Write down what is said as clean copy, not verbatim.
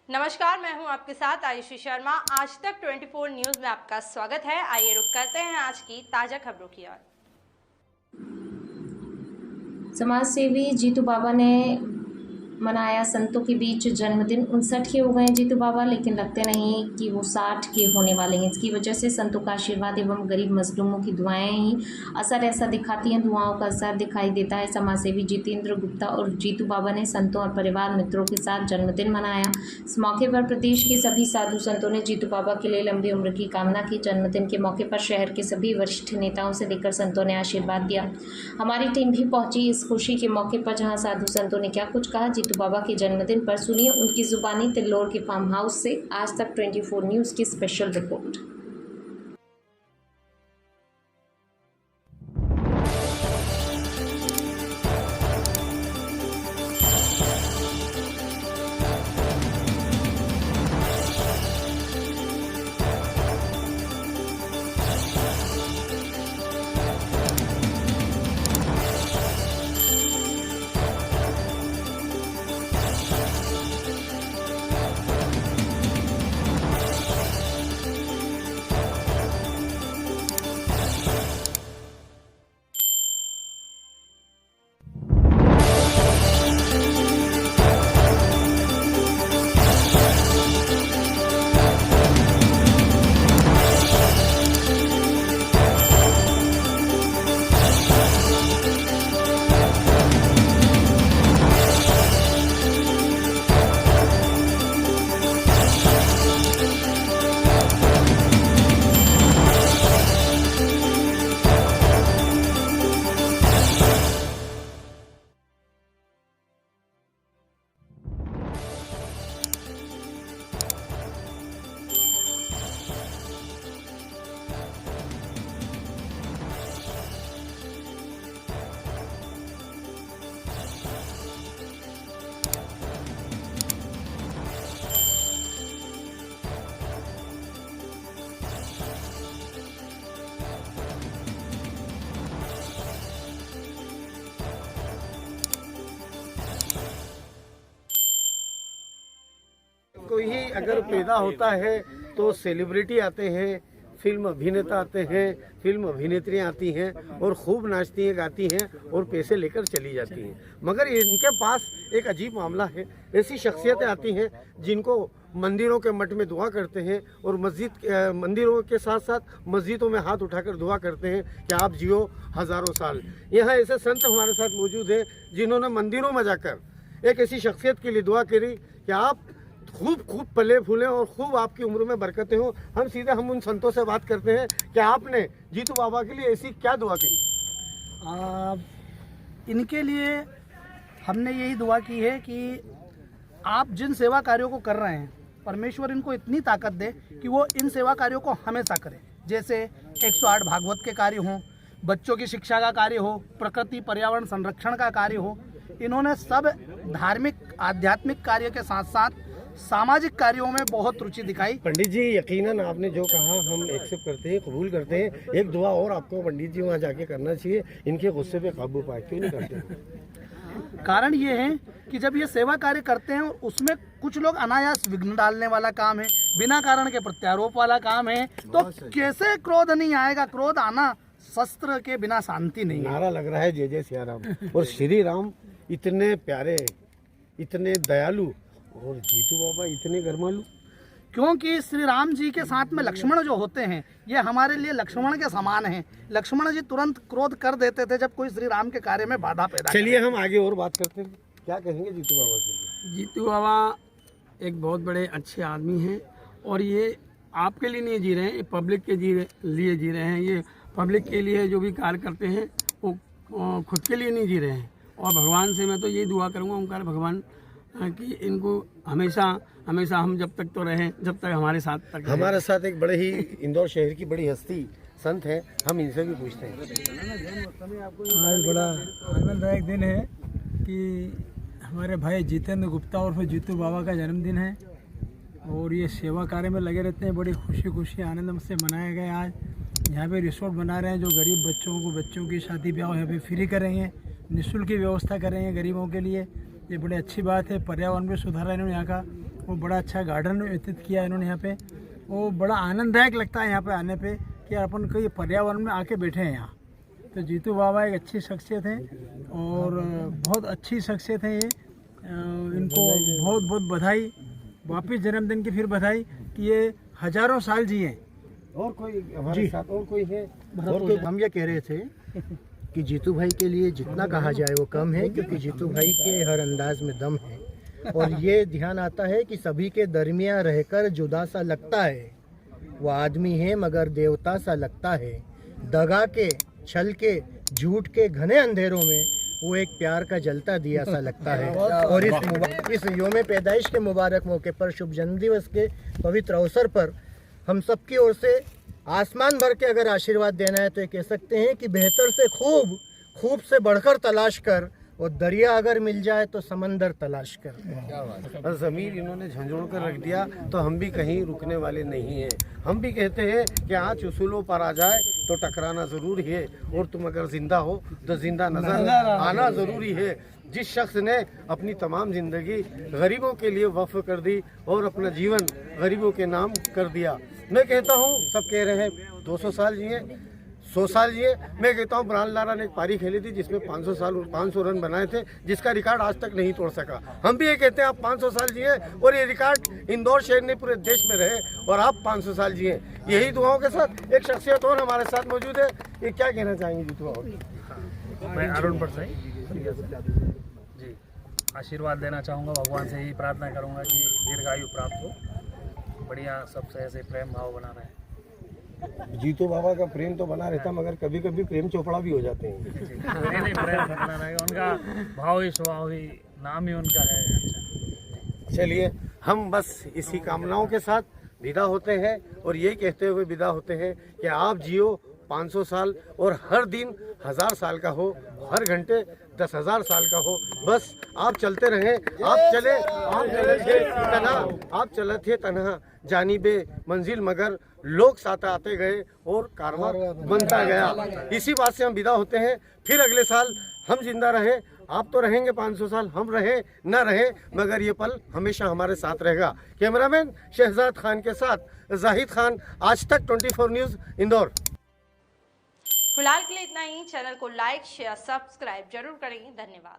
नमस्कार, मैं हूं आपके साथ आयुषी शर्मा। आज तक 24 न्यूज़ में आपका स्वागत है। आइए रुक करते हैं आज की ताज़ा खबरों की ओर। समाज सेवी जीतू बाबा ने मनाया संतों के बीच जन्मदिन। 59 के हो गए जीतू बाबा, लेकिन लगते नहीं कि वो 60 के होने वाले हैं। इसकी वजह से संतों का आशीर्वाद एवं गरीब मजलूमों की दुआएं ही असर ऐसा दिखाती हैं। दुआओं का असर दिखाई देता है। समाज सेवी जितेंद्र गुप्ता और जीतू बाबा ने संतों और परिवार मित्रों के साथ जन्मदिन मनाया। इस मौके पर प्रदेश के सभी साधु संतों ने जीतू बाबा के लिए लंबी उम्र की कामना की। जन्मदिन के मौके पर शहर के सभी वरिष्ठ नेताओं से लेकर संतों ने आशीर्वाद दिया। हमारी टीम भी पहुंची इस खुशी के मौके पर, जहां साधु संतों ने क्या कुछ कहा जीतू बाबा के जन्मदिन पर। सुनिए उनकी जुबानी तिल्लोर के फार्म हाउस से आज तक 24 न्यूज़ की स्पेशल रिपोर्ट। कोई अगर पैदा होता है तो सेलिब्रिटी आते हैं, फिल्म अभिनेता आते हैं, फिल्म अभिनेत्रियाँ आती हैं और खूब नाचती हैं, गाती हैं और पैसे लेकर चली जाती हैं। मगर इनके पास एक अजीब मामला है। ऐसी शख्सियतें आती हैं जिनको मंदिरों के मठ में दुआ करते हैं और मंदिरों के साथ साथ मस्जिदों में हाथ उठाकर दुआ करते हैं कि आप जियो हज़ारों साल। यहाँ ऐसे संत हमारे साथ मौजूद हैं जिन्होंने मंदिरों में जाकर एक ऐसी शख्सियत के लिए दुआ करी कि आप खूब पले फूले और खूब आपकी उम्र में बरकतें हो। हम उन संतों से बात करते हैं कि आपने जीतू बाबा के लिए ऐसी क्या दुआ करी। इनके लिए हमने यही दुआ की है कि आप जिन सेवा कार्यों को कर रहे हैं, परमेश्वर इनको इतनी ताकत दे कि वो इन सेवा कार्यों को हमेशा करें। जैसे 108 भागवत के कार्य हों, बच्चों की शिक्षा का कार्य हो, प्रकृति पर्यावरण संरक्षण का कार्य हो। इन्होंने सब धार्मिक आध्यात्मिक कार्य के साथ साथ सामाजिक कार्यों में बहुत रुचि दिखाई। पंडित जी, यकीनन आपने जो कहा हम एक्सेप्ट करते हैं, कबूल करते हैं। एक दुआ और आपको पंडित जी वहाँ जाके करना चाहिए, इनके गुस्से पे काबू पाए। क्यों नहीं करते? कारण ये है कि जब ये सेवा कार्य करते हैं और उसमें कुछ लोग अनायास विघ्न डालने वाला काम है, बिना कारण के प्रत्यारोप वाला काम है, तो कैसे क्रोध नहीं आएगा? क्रोध आना शस्त्र के बिना शांति नहीं। नारा लग रहा है जय जय सिया राम। और श्री राम इतने प्यारे, इतने दयालु, और जीतू बाबा इतने गरमालू। क्योंकि श्री राम जी के साथ में लक्ष्मण जो होते हैं, ये हमारे लिए लक्ष्मण के समान हैं। लक्ष्मण जी तुरंत क्रोध कर देते थे जब कोई श्री राम के कार्य में बाधा पैदा। चलिए हम आगे और बात करते हैं। क्या कहेंगे जीतू बाबा के लिए? जीतू बाबा एक बहुत बड़े अच्छे आदमी हैं और ये आपके लिए नहीं जी रहे हैं, ये पब्लिक के लिए जी रहे हैं। ये पब्लिक के लिए जो भी कार्य करते हैं वो खुद के लिए नहीं जी रहे हैं। और भगवान से मैं तो यही दुआ करूँगा, ओंकार भगवान, कि इनको हमेशा हम जब तक तो रहें, जब तक हमारे साथ तक। हमारे साथ एक बड़े ही इंदौर शहर की बड़ी हस्ती संत है, हम इनसे भी पूछते हैं। आज बड़ा आनंददायक दिन है कि हमारे भाई जितेंद्र गुप्ता और जीतू बाबा का जन्मदिन है और ये सेवा कार्य में लगे रहते हैं। बड़ी खुशी आनंद से मनाया गया। आज यहाँ पे रिसोर्ट बना रहे हैं जो गरीब बच्चों की शादी ब्याह यहाँ पे फ्री करेंगे, निःशुल्क की व्यवस्था करेंगे गरीबों के लिए। ये बड़ी अच्छी बात है। पर्यावरण में सुधार है इन्होंने यहाँ का, वो बड़ा अच्छा गार्डन व्यतीत किया इन्होंने यहाँ पे। वो बड़ा आनंददायक लगता है यहाँ पे आने पे कि अपन कोई पर्यावरण में आके बैठे हैं यहाँ। तो जीतू बाबा एक अच्छी शख्सियत है और बहुत अच्छी शख्सियत है ये। इनको बहुत बहुत बधाई, वापिस जन्मदिन की फिर बधाई कि ये हजारों साल जिए। और कोई हमारे साथ और कोई है? और कोई? हम ये कह रहे थे कि जीतू भाई के लिए जितना कहा जाए वो कम है, क्योंकि जीतू भाई के हर अंदाज में दम है। और ये ध्यान आता है कि सभी के दरमियान रहकर जुदा सा लगता है, वो आदमी है मगर देवता सा लगता है। दगा के, छल के, झूठ के घने अंधेरों में वो एक प्यार का जलता दिया सा लगता है। और इस योम पैदाइश के मुबारक मौके पर, शुभ जन्मदिवस के पवित्र अवसर पर हम सबकी ओर से आसमान भर के अगर आशीर्वाद देना है तो ये कह सकते हैं कि बेहतर से खूब, खूब से बढ़कर तलाश कर, और दरिया अगर मिल जाए तो समंदर तलाश कर। और ज़मीर इन्होंने झंझोड़ कर रख दिया तो हम भी कहीं रुकने वाले नहीं हैं। हम भी कहते हैं कि आँच उसूलों पर आ जाए तो टकराना ज़रूरी है, और तुम अगर जिंदा हो तो जिंदा नजर आना ज़रूरी है। जिस शख्स ने अपनी तमाम ज़िंदगी गरीबों के लिए वक्फ कर दी और अपना जीवन गरीबों के नाम कर दिया, मैं कहता हूँ, सब कह रहे हैं 200 साल जिए, 100 साल जिए। मैं कहता हूँ ब्रायन लारा ने एक पारी खेली थी जिसमें 500 रन बनाए थे, जिसका रिकॉर्ड आज तक नहीं तोड़ सका। हम भी ये कहते हैं आप 500 साल जिए और ये रिकॉर्ड इंदौर शहर ने पूरे देश में रहे और आप 500 साल जिए। यही दुआओं के साथ एक शख्सियत और हमारे साथ मौजूद है। ये क्या कहना चाहेंगे जीतू बाबा? मैं अरुण परसाई जी आशीर्वाद देना चाहूँगा। भगवान से ही प्रार्थना करूँगा कि दीर्घायु प्राप्त हो, बढ़िया सबसे ऐसे प्रेम भाव बना रहे। जीतू बाबा का प्रेम तो बना रहता, मगर कभी कभी प्रेम चोपड़ा भी हो जाते हैं। नहीं प्रेम बना रहेगा, उनका भाव ही स्वभाव ही, नाम ही उनका है। अच्छा चलिए, हम बस इसी कामनाओं के साथ विदा होते हैं और यही कहते हुए विदा होते हैं कि आप जियो 500 साल और हर दिन 1000 साल का हो, हर घंटे 10,000 साल का हो। बस आप चलते रहें, आप चले थे तन्हा जानिबे मंजिल, मगर लोग साथ आते गए और कारवां बनता गया। इसी बात से हम विदा होते हैं। फिर अगले साल हम जिंदा रहे, आप तो रहेंगे 500 साल, हम रहे ना रहे, मगर ये पल हमेशा हमारे साथ रहेगा। कैमरामैन शहजाद खान के साथ जाहिद खान, आज तक 24 न्यूज़, इंदौर। फिलहाल के लिए इतना ही। चैनल को लाइक, शेयर, सब्सक्राइब जरूर करें। धन्यवाद।